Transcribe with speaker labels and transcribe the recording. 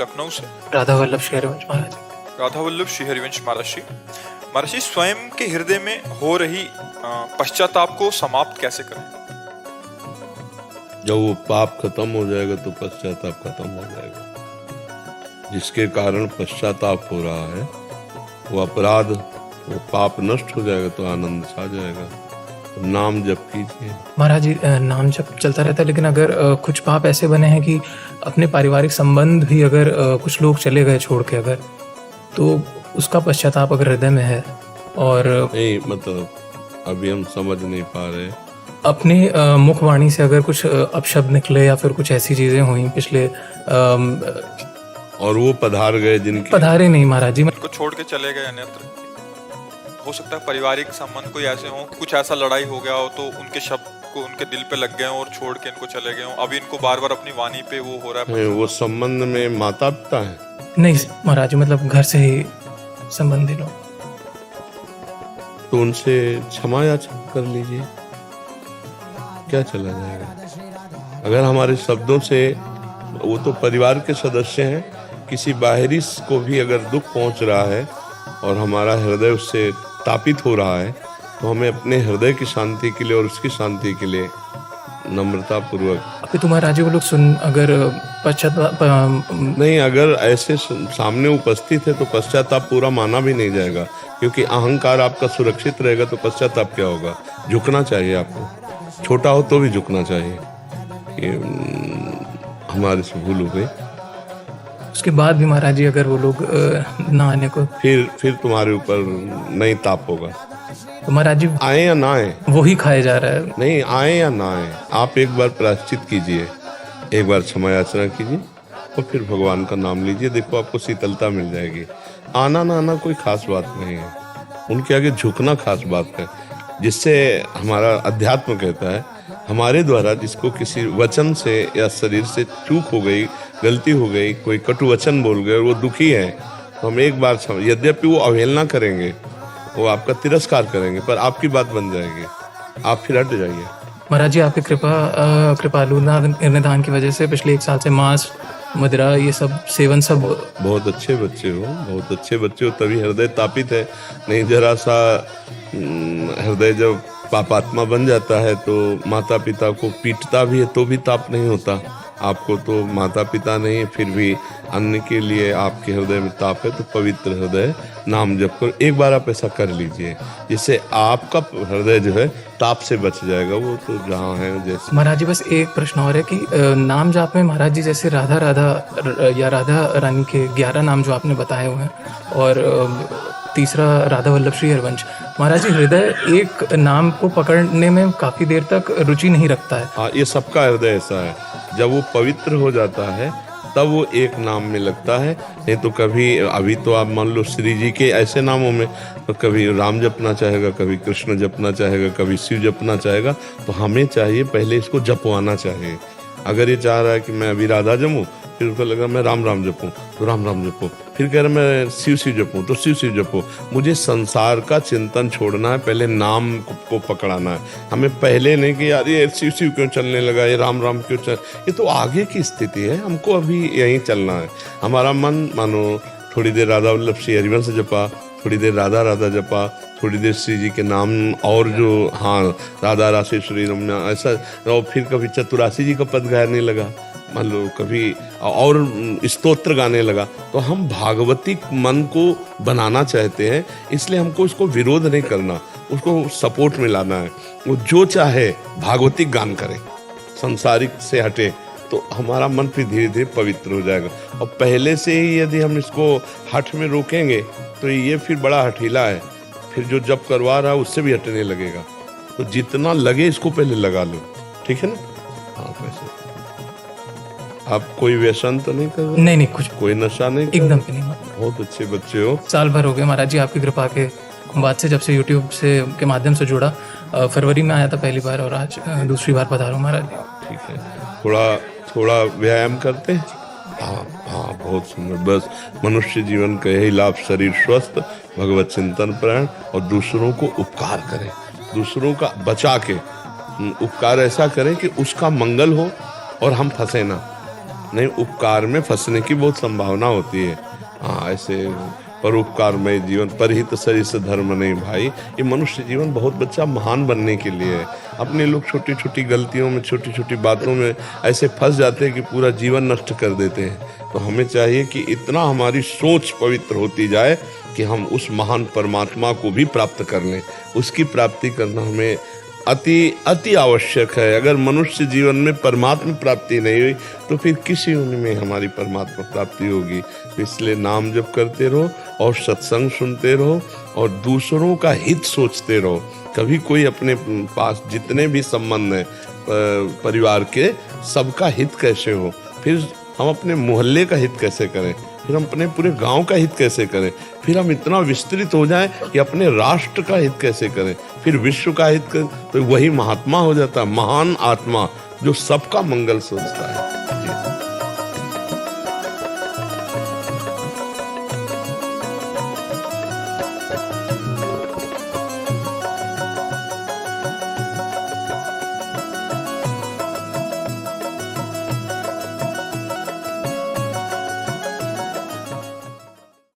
Speaker 1: लखनऊ से।
Speaker 2: राधा वल्लभ श्री हरिवंश महाराज।
Speaker 1: राधा वल्लभ श्री हरिवंश महाराज जी, स्वयं के हृदय में हो रही पश्चाताप को समाप्त कैसे करें?
Speaker 3: जब वो पाप खत्म हो जाएगा तो पश्चाताप खत्म हो जाएगा। जिसके कारण पश्चाताप हो रहा है वो अपराध, वो पाप नष्ट हो जाएगा तो आनंद छा जाएगा। तो नाम जप कीजिए।
Speaker 2: महाराज जी, नाम जप चलता रहता है, लेकिन अगर कुछ पाप ऐसे बने हैं कि अपने पारिवारिक संबंध भी अगर कुछ लोग चले गए छोड़ के, अगर तो उसका पश्चाताप अगर हृदय में है और
Speaker 3: नहीं, मतलब अभी हम समझ नहीं पा रहे।
Speaker 2: अपने मुखवाणी से अगर कुछ अपशब्द निकले या फिर कुछ ऐसी चीजें हुई पिछले
Speaker 3: और वो पधार गए जिनके
Speaker 2: पधारे नहीं महाराज जी,
Speaker 1: को छोड़ के चले गए अन्यत्र। हो सकता है पारिवारिक संबंध कोई ऐसे हो, कुछ ऐसा लड़ाई हो गया हो तो उनके शब्द को उनके दिल पे लग गए हो और छोड़ के इनको चले गए हो। अभी इनको बार बार अपनी वाणी पे वो हो रहा है।
Speaker 3: वो संबंध में माता पिता है?
Speaker 2: नहीं महाराज जी, मतलब घर से ही संबंधी लोग।
Speaker 3: तो उनसे क्षमा याचना कर लीजिए, क्या चला जाएगा। अगर हमारे शब्दों से, वो तो परिवार के सदस्य हैं, किसी बाहरी को भी अगर दुख पहुंच रहा है और हमारा हृदय उससे तापित हो रहा है तो हमें अपने हृदय की शांति के लिए और उसकी शांति के लिए नम्रता पूर्वक।
Speaker 2: अभी तो महाराज जी वो लोग सुन अगर पश्चाताप
Speaker 3: नहीं, अगर ऐसे सामने उपस्थित है तो पश्चाताप पूरा माना भी नहीं जाएगा, क्योंकि अहंकार आपका सुरक्षित रहेगा तो पश्चाताप क्या होगा? झुकना चाहिए आपको, छोटा हो तो भी झुकना चाहिए कि हमारे से भूल हो गई।
Speaker 2: उसके बाद भी महाराज जी अगर वो लोग ना आने को,
Speaker 3: फिर तुम्हारे ऊपर नहीं ताप होगा।
Speaker 2: तो महाराज जी
Speaker 3: आए या ना आए,
Speaker 2: वही खाया जा रहा है।
Speaker 3: नहीं आए या ना आए, आप एक बार प्रायश्चित कीजिए, एक बार क्षमा याचना कीजिए और फिर भगवान का नाम लीजिए। देखो आपको शीतलता मिल जाएगी। आना ना आना कोई खास बात नहीं है, उनके आगे झुकना खास बात है। जिससे हमारा अध्यात्म कहता है, हमारे द्वारा जिसको किसी वचन से या शरीर से चूक हो गई, गलती हो गई, कोई कटु वचन बोल गए और वो दुखी है, तो हम एक बार यद्यपि वो अवहेलना करेंगे, वो आपका तिरस्कार करेंगे, पर आपकी बात बन जाएगी, आप फिर हट जाइए।
Speaker 2: महाराज जी आपकी कृपालु निधान की वजह से पिछले 1 साल से मांस, मदिरा, ये सब सेवन सब।
Speaker 3: बहुत अच्छे बच्चे हो, बहुत अच्छे बच्चे हो, तभी हृदय तापित है। नहीं, जरा सा हृदय जब पापात्मा बन जाता है तो माता पिता को पीटता भी है तो भी ताप नहीं होता। आपको तो माता पिता नहीं, फिर भी अन्य के लिए आपके हृदय में ताप है, तो पवित्र हृदय नाम जप कर एक बार आप ऐसा कर लीजिए, जिससे आपका हृदय जो है ताप से बच जाएगा। वो तो जहाँ है जैसे।
Speaker 2: महाराज जी बस एक प्रश्न और है कि नाम जाप में महाराज जी जैसे राधा राधा या राधा रानी के 11 नाम जो आपने बताए हुए हैं और तीसरा राधा वल्लभ श्री हरिवंश, महाराज जी हृदय एक नाम को पकड़ने में काफी देर तक रुचि नहीं रखता है।
Speaker 3: हाँ, ये सबका हृदय ऐसा है, जब वो पवित्र हो जाता है तब वो एक नाम में लगता है। नहीं तो कभी, अभी तो आप मान लो श्री जी के ऐसे नामों में तो कभी राम जपना चाहेगा, कभी कृष्ण जपना चाहेगा, कभी शिव जपना चाहेगा। तो हमें चाहिए पहले इसको जपवाना चाहिए। अगर ये चाह रहा है कि मैं अभी राधा जपूँ, फिर उसको लगा मैं राम राम जपूँ तो राम राम जपो, फिर कह रहा मैं शिव शिव जपूँ तो शिव शिव जपो। मुझे संसार का चिंतन छोड़ना है, पहले नाम को पकड़ाना है। हमें पहले नहीं कि यार ये शिव शिव क्यों चलने लगा, ये राम राम क्यों चल, ये तो आगे की स्थिति है, हमको अभी यहीं चलना है। हमारा मन मानो थोड़ी देर राधा वल्लभ श्री हरिवंश जपा, थोड़ी देर राधा राधा जपा, थोड़ी देर श्री जी के नाम और जो, हाँ, राधा राशि श्री रम्या ऐसा, और फिर कभी चतुरासी जी का पद गाने लगा, मान लो कभी और स्तोत्र गाने लगा। तो हम भागवती मन को बनाना चाहते हैं, इसलिए हमको उसको विरोध नहीं करना, उसको सपोर्ट में लाना है। वो जो चाहे भागवती गान करे, संसारिक से हटे, तो हमारा मन फिर धीरे धीरे पवित्र हो जाएगा। और पहले से ही यदि हम इसको हठ में रोकेंगे तो ये फिर बड़ा हठीला है, फिर जो जब करवा रहा है उससे भी हटने लगेगा। तो जितना लगे इसको पहले लगा लो, ठीक है ना? हाँ, वैसे आप कोई व्यसन तो नहीं कर रहे?
Speaker 2: नहीं कुछ,
Speaker 3: कोई नशा नहीं कर?
Speaker 2: एकदम नहीं।
Speaker 3: बहुत अच्छे बच्चे हो।
Speaker 2: साल भर हो गए महाराज जी आपकी कृपा के बाद से, जब से यूट्यूब से के माध्यम से जुड़ा। फरवरी में आया था पहली बार और आज दूसरी बार पधारा महाराज जी।
Speaker 3: ठीक है, थोड़ा व्यायाम करते हैं। हाँ, बहुत सुंदर। बस मनुष्य जीवन का यही लाभ, शरीर स्वस्थ, भगवत चिंतन प्राण और दूसरों को उपकार करें, दूसरों का बचा के उपकार ऐसा करें कि उसका मंगल हो और हम फंसे ना। नहीं, उपकार में फंसने की बहुत संभावना होती है। हाँ, ऐसे परोपकारमय जीवन, परहित सरिस धर्म नहीं भाई। ये मनुष्य जीवन बहुत बच्चा महान बनने के लिए है। अपने लोग छोटी छोटी गलतियों में, छोटी छोटी बातों में ऐसे फंस जाते हैं कि पूरा जीवन नष्ट कर देते हैं। तो हमें चाहिए कि इतना हमारी सोच पवित्र होती जाए कि हम उस महान परमात्मा को भी प्राप्त कर लें। उसकी प्राप्ति करना हमें अति आवश्यक है। अगर मनुष्य जीवन में परमात्मा प्राप्ति नहीं हुई तो फिर किस युग में हमारी परमात्मा प्राप्ति होगी। इसलिए नाम जप करते रहो और सत्संग सुनते रहो और दूसरों का हित सोचते रहो। कभी कोई अपने पास जितने भी संबंध हैं परिवार के, सबका हित कैसे हो, फिर हम अपने मोहल्ले का हित कैसे करें, फिर हम अपने पूरे गांव का हित कैसे करें, फिर हम इतना विस्तृत हो जाएं कि अपने राष्ट्र का हित कैसे करें, फिर विश्व का हित करें। तो वही महात्मा हो जाता है, महान आत्मा जो सबका मंगल सोचता है।